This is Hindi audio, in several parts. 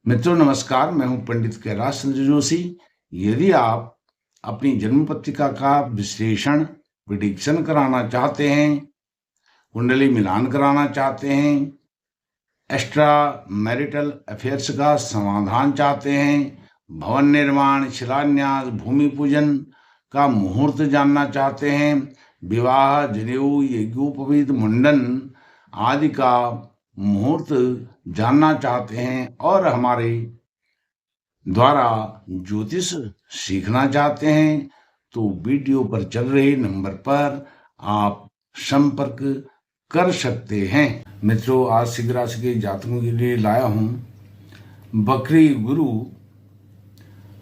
मित्रों नमस्कार, मैं हूं पंडित कैलाश चंद्र जोशी। यदि आप अपनी जन्म पत्रिका का विश्लेषण प्रिडिक्शन कराना चाहते हैं, कुंडली मिलान कराना चाहते हैं, एक्स्ट्रा मैरिटल अफेयर्स का समाधान चाहते हैं, भवन निर्माण, शिलान्यास, भूमि पूजन का मुहूर्त जानना चाहते हैं, विवाह, जनेऊ, यज्ञोपवीत, मुंडन आदि का मुहूर्त जानना चाहते हैं और हमारे द्वारा ज्योतिष सीखना चाहते हैं तो वीडियो पर चल रहे नंबर पर आप संपर्क कर सकते हैं। मित्रों, आज सिंह राशि के जातकों के लिए लाया हूं बकरी गुरु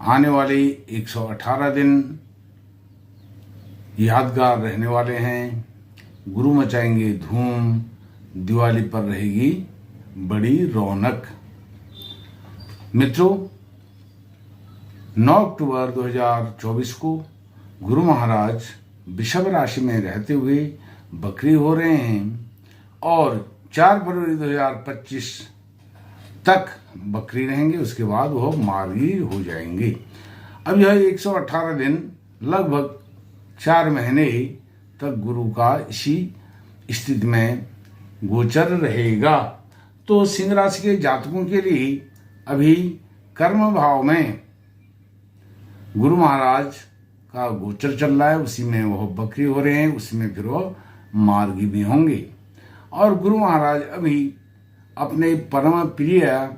आने वाले 118 दिन यादगार रहने वाले हैं। गुरु मचाएंगे धूम, दिवाली पर रहेगी बड़ी रौनक। मित्रों, 9 अक्टूबर 2024 को गुरु महाराज वृषभ राशि में रहते हुए बकरी हो रहे हैं और 4 फरवरी 2025 तक बकरी रहेंगे। उसके बाद वह मार्गी हो जाएंगे। अब यह 118 दिन लगभग 4 महीने तक गुरु का इसी स्थिति में गोचर रहेगा। तो सिंह राशि के जातकों के लिए अभी कर्म भाव में गुरु महाराज का गोचर चल रहा है, उसी में वह बकरी हो रहे हैं, उसी में फिर वह मार्गी भी होंगे। और गुरु महाराज अभी अपने परम प्रिय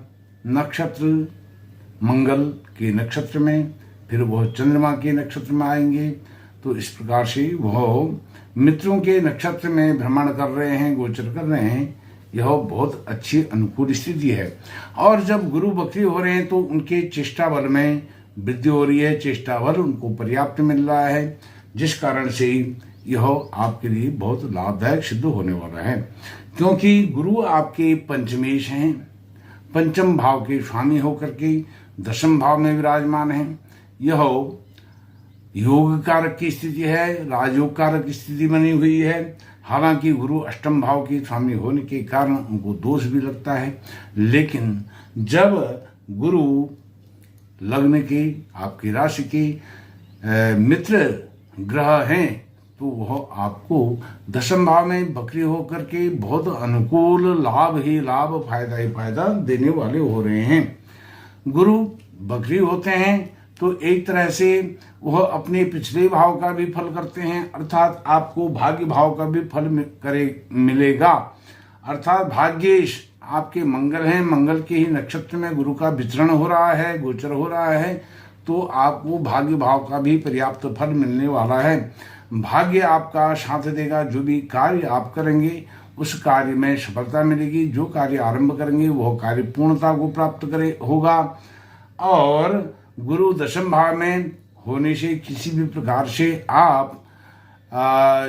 नक्षत्र मंगल के नक्षत्र में, फिर वह चंद्रमा के नक्षत्र में आएंगे। तो इस प्रकार से वह मित्रों के नक्षत्र में भ्रमण कर रहे हैं, गोचर कर रहे हैं। यह बहुत अच्छी अनुकूल स्थिति है। और जब गुरु बकरी हो रहे हैं तो उनके चेष्टा बल में वृद्धि हो रही है, चेष्टा बल उनको पर्याप्त मिल रहा है, जिस कारण से यह आपके लिए बहुत लाभदायक सिद्ध होने वाला है। क्योंकि गुरु आपके पंचमेश हैं, पंचम भाव के स्वामी होकर के दशम भाव में विराजमान हैं। यह योग कारक की स्थिति है, राजयोग कारक स्थिति बनी हुई है। हालांकि गुरु अष्टम भाव के स्वामी होने के कारण उनको दोष भी लगता है, लेकिन जब गुरु लग्न के, आपकी राशि के मित्र ग्रह हैं तो वह आपको दशम भाव में बकरी होकर के बहुत अनुकूल लाभ ही लाभ, फायदा ही फायदा देने वाले हो रहे हैं। गुरु बकरी होते हैं तो एक तरह से वह अपने पिछले भाव का भी फल करते हैं, अर्थात आपको भाग्य भाव का भी फल मिलेगा। अर्थात भाग्येश आपके मंगल हैं, मंगल के ही नक्षत्र में गुरु का विचरण हो रहा है, गोचर हो रहा है, तो आपको भाग्य भाव का भी पर्याप्त फल मिलने वाला है। भाग्य आपका साथ देगा। जो भी कार्य आप करेंगे उस कार्य में सफलता मिलेगी। जो कार्य आरंभ करेंगे वह कार्य पूर्णता को प्राप्त होगा। और गुरु दशम भाव में होने से किसी भी प्रकार से आप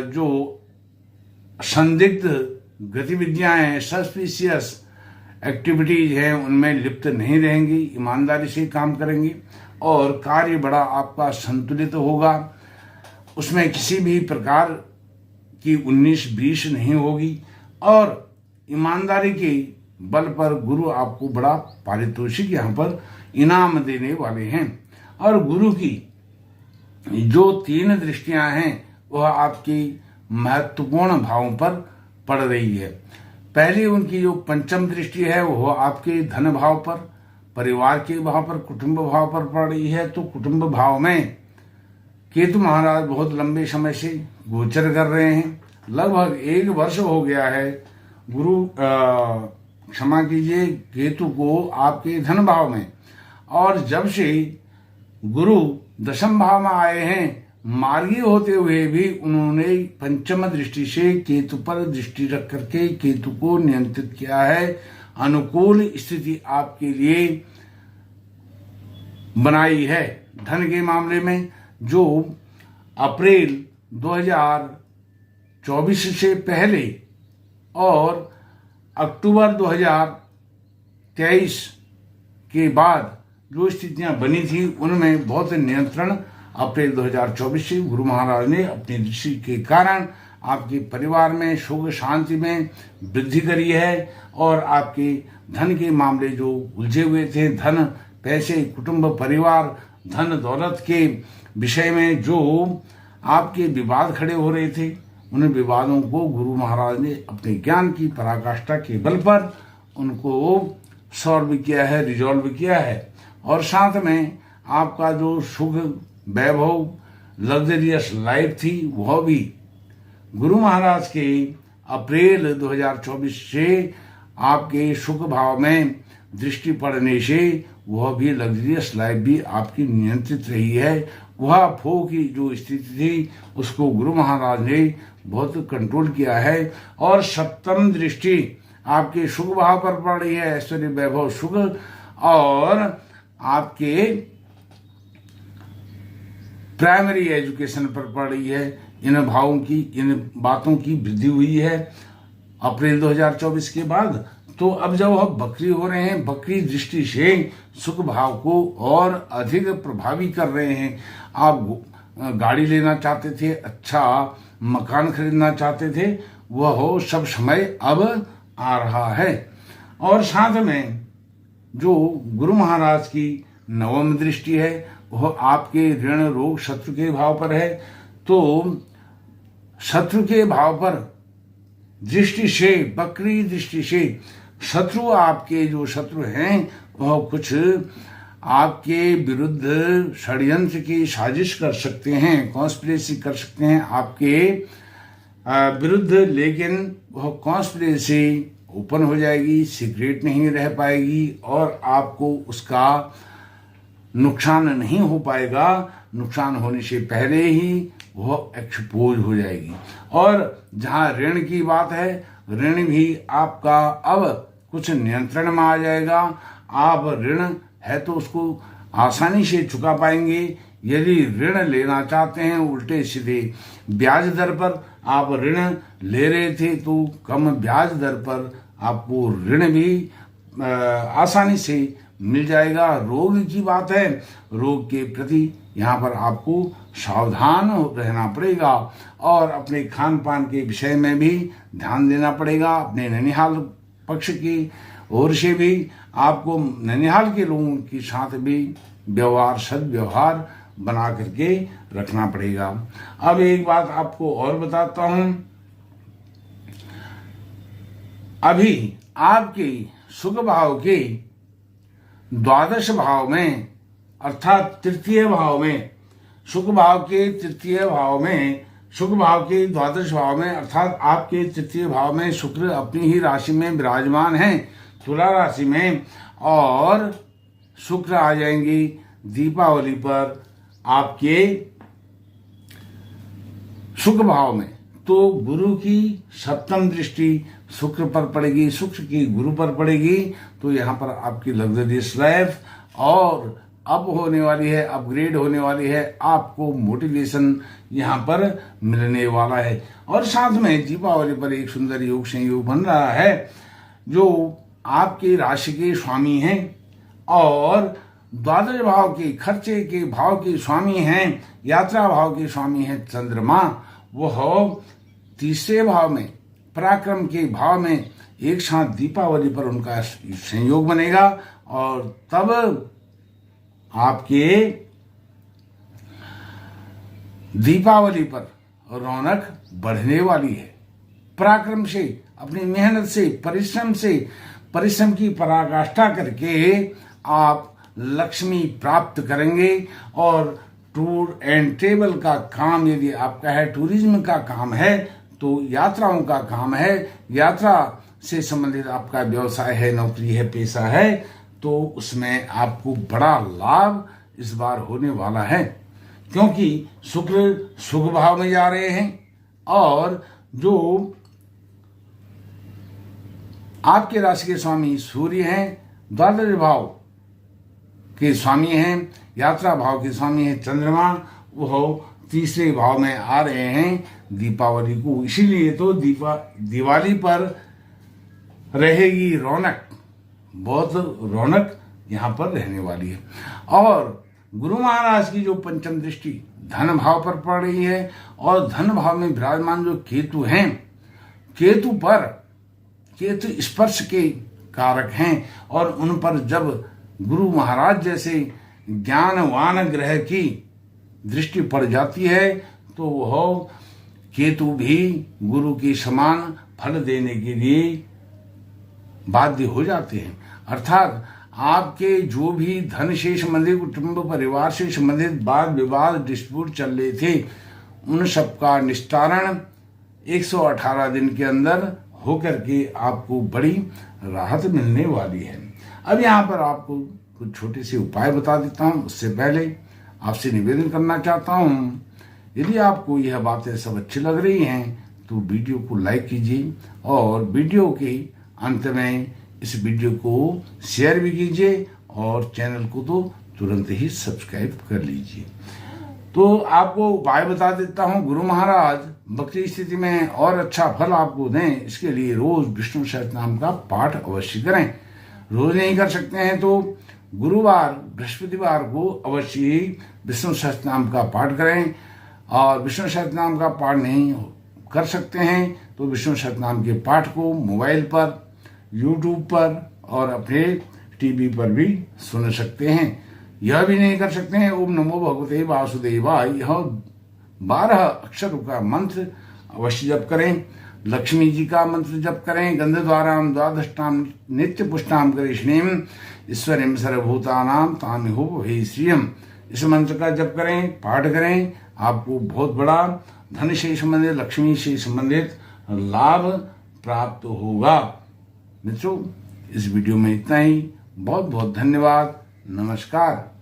जो संदिग्ध गतिविधियां हैं, सस्पिशियस एक्टिविटीज हैं, उनमें लिप्त नहीं रहेंगी, ईमानदारी से काम करेंगे और कार्य बड़ा आपका संतुलित होगा। उसमें किसी भी प्रकार की 19-20 नहीं होगी और ईमानदारी के बल पर गुरु आपको बड़ा पारितोषिक यहाँ पर इनाम देने वाले हैं। और गुरु की जो 3 दृष्टियां हैं वह आपकी महत्वपूर्ण भावों पर पड़ रही है। पहली उनकी जो पंचम दृष्टि है वह आपके धन भाव पर, परिवार के भाव पर, कुटुंब भाव पर पड़ रही है। तो कुटुंब भाव में केतु महाराज बहुत लंबे समय से गोचर कर रहे हैं। लगभग 1 वर्ष हो गया है गुरु क्षमा कीजिए, केतु को आपके धन भाव में। और जब से गुरु दशम भाव में आए हैं, मार्गी होते हुए भी उन्होंने पंचम दृष्टि से केतु पर दृष्टि रख करके केतु को नियंत्रित किया है। अनुकूल स्थिति आपके लिए बनाई है। धन के मामले में जो अप्रैल 2024 से पहले और अक्टूबर 2023 के बाद जो स्थितियां बनी थी उनमें बहुत नियंत्रण अप्रैल 2024 से गुरु महाराज ने अपनी दृष्टि के कारण आपके परिवार में सुख शांति में वृद्धि करी है और आपके धन के मामले जो उलझे हुए थे, धन, पैसे, कुटुंब, परिवार, धन दौलत के विषय में जो आपके विवाद खड़े हो रहे थे, उन विवादों को गुरु महाराज ने अपने ज्ञान की पराकाष्ठा के बल पर उनको सॉल्व किया है, रिजॉल्व किया है। और साथ में आपका जो सुख, वैभव, लग्जरियस लाइफ थी, वह भी गुरु महाराज के अप्रैल 2024 से आपके सुख भाव में दृष्टि पड़ने से वह भी लग्जरियस लाइफ भी आपकी नियंत्रित रही है। वह भोग की जो स्थिति थी उसको गुरु महाराज ने बहुत कंट्रोल किया है। और सप्तम दृष्टि आपके सुख भाव पर पड़ रही है, ऐश्वर्य, वैभव, सुख, और आपके प्राइमरी एजुकेशन पर पड़ रही है। इन भावों की, इन बातों की वृद्धि हुई है अप्रैल 2024 के बाद। तो अब जब हम बकरी हो रहे हैं, बकरी दृष्टि से सुख भाव को और अधिक प्रभावी कर रहे हैं। आप गाड़ी लेना चाहते थे, अच्छा मकान खरीदना चाहते थे, वह हो सब समय अब आ रहा है। और साथ में जो गुरु महाराज की नवम दृष्टि है वह आपके ऋण, रोग, शत्रु के भाव पर है। तो शत्रु के भाव पर दृष्टि से, बकरी दृष्टि से शत्रु, आपके जो शत्रु हैं वह कुछ आपके विरुद्ध षड्यंत्र की साजिश कर सकते हैं, कॉन्स्पिरेसी कर सकते हैं आपके विरुद्ध, लेकिन वह कॉन्स्पिरेसी ओपन हो जाएगी, सीक्रेट नहीं रह पाएगी और आपको उसका नुकसान नहीं हो पाएगा। नुकसान होने से पहले ही वह एक्सपोज हो जाएगी। और जहां ऋण की बात है, ऋण भी आपका अब कुछ नियंत्रण में आ जाएगा। आप ऋण है तो उसको आसानी से चुका पाएंगे। यदि ऋण लेना चाहते हैं उल्टे सीधे ब्याज दर पर आप ऋण ले रहे थे, तो कम ब्याज दर पर आपको ऋण भी आसानी से मिल जाएगा। रोग की बात है, रोग के प्रति यहाँ पर आपको सावधान रहना पड़ेगा और अपने खान पान के विषय में भी ध्यान देना पड़ेगा। अपने ननिहाल पक्ष की ओर से भी आपको ननिहाल के लोगों के साथ भी व्यवहार, सद्व्यवहार बना करके रखना पड़ेगा। अब एक बात आपको और बताता हूं, अभी आपके सुख भाव के द्वादश भाव में, अर्थात तृतीय भाव में, सुख भाव के तृतीय भाव में, सुख भाव के द्वादश भाव में, अर्थात आपके तृतीय भाव में शुक्र अपनी ही राशि में विराजमान है, तुला राशि में, और शुक्र आ जाएंगी दीपावली पर आपके सुख भाव में। तो गुरु की सप्तम दृष्टि शुक्र पर पड़ेगी, शुक्र की गुरु पर पड़ेगी। तो यहाँ पर आपकी लग्जरियस लाइफ और अब होने वाली है, अपग्रेड होने वाली है, आपको मोटिवेशन यहाँ पर मिलने वाला है। और साथ में दीपावली पर एक सुंदर योग संयोग बन रहा है जो आपकी राशि के स्वामी हैं और द्वादश भाव के, खर्चे के भाव के स्वामी हैं, यात्रा भाव के स्वामी हैं चंद्रमा। वह तीसरे भाव में, पराक्रम के भाव में एक साथ दीपावली पर उनका संयोग बनेगा और तब आपके दीपावली पर रौनक बढ़ने वाली है। पराक्रम से, अपनी मेहनत से, परिश्रम की पराकाष्ठा करके आप लक्ष्मी प्राप्त करेंगे। और टूर एंड ट्रेवल का काम यदि आपका है, टूरिज्म का काम है, तो यात्राओं का काम है, यात्रा से संबंधित आपका व्यवसाय है, नौकरी है, पेशा है, तो उसमें आपको बड़ा लाभ इस बार होने वाला है। क्योंकि शुक्र शुभ भाव में जा रहे हैं और जो आपके राशि के स्वामी सूर्य हैं, द्वादश भाव के स्वामी हैं, यात्रा भाव के स्वामी हैं चंद्रमा, वह तीसरे भाव में आ रहे हैं दीपावली को। इसीलिए तो दिवाली पर रहेगी रौनक, बहुत रौनक यहाँ पर रहने वाली है। और गुरु महाराज की जो पंचम दृष्टि धन भाव पर पड़ रही है और धन भाव में विराजमान जो केतु हैं, केतु स्पर्श के कारक हैं और उन पर जब गुरु महाराज जैसे ज्ञानवान ग्रह की दृष्टि पड़ जाती है तो वह केतु भी गुरु की समान फल देने के लिए बाध्य हो जाते हैं। अर्थात आपके जो भी धन से संबंधित, कुटुंब परिवार से संबंधित वाद विवाद डिस्प्यूट चल रहे थे, उन सबका निस्तारण 118 दिन के अंदर होकर के आपको बड़ी राहत मिलने वाली है। अब यहाँ पर आपको कुछ छोटे से उपाय बता देता हूँ। उससे पहले आपसे निवेदन करना चाहता हूँ, यदि आपको यह बातें सब अच्छी लग रही हैं तो वीडियो को लाइक कीजिए और वीडियो के अंत में इस वीडियो को शेयर भी कीजिए और चैनल को तो तुरंत ही सब्सक्राइब कर लीजिए। तो आपको उपाय बता देता हूँ। गुरु महाराज बकरी स्थिति में और अच्छा फल आपको दें, इसके लिए रोज विष्णु सहस्त्रनाम का पाठ अवश्य करें। रोज नहीं कर सकते हैं तो गुरुवार बृहस्पतिवार को अवश्य ही विष्णु सहस्त्रनाम का पाठ करें, और विष्णु सहस्त्रनाम का पाठ नहीं कर सकते हैं तो विष्णु सहस्त्रनाम के पाठ को मोबाइल पर, यूट्यूब पर और अपने टीवी पर भी सुन सकते हैं। यह भी नहीं कर सकते हैं ओम नमो भगवते वासुदेवाय, यह 12 अक्षर का मंत्र अवश्य जप करें। लक्ष्मी जी का मंत्र जप करें। गंधद्वाराम द्वादष्टाम नित्य पुष्टाम करिष्णीम ईश्वरीम सर्वभूतानाम तामिहो भवे श्रियम, इस मंत्र का जप करें, पाठ करें। आपको बहुत बड़ा धन से संबंधित, लक्ष्मी से संबंधित लाभ प्राप्त होगा। मित्रों, इस वीडियो में इतना ही। बहुत बहुत धन्यवाद। नमस्कार।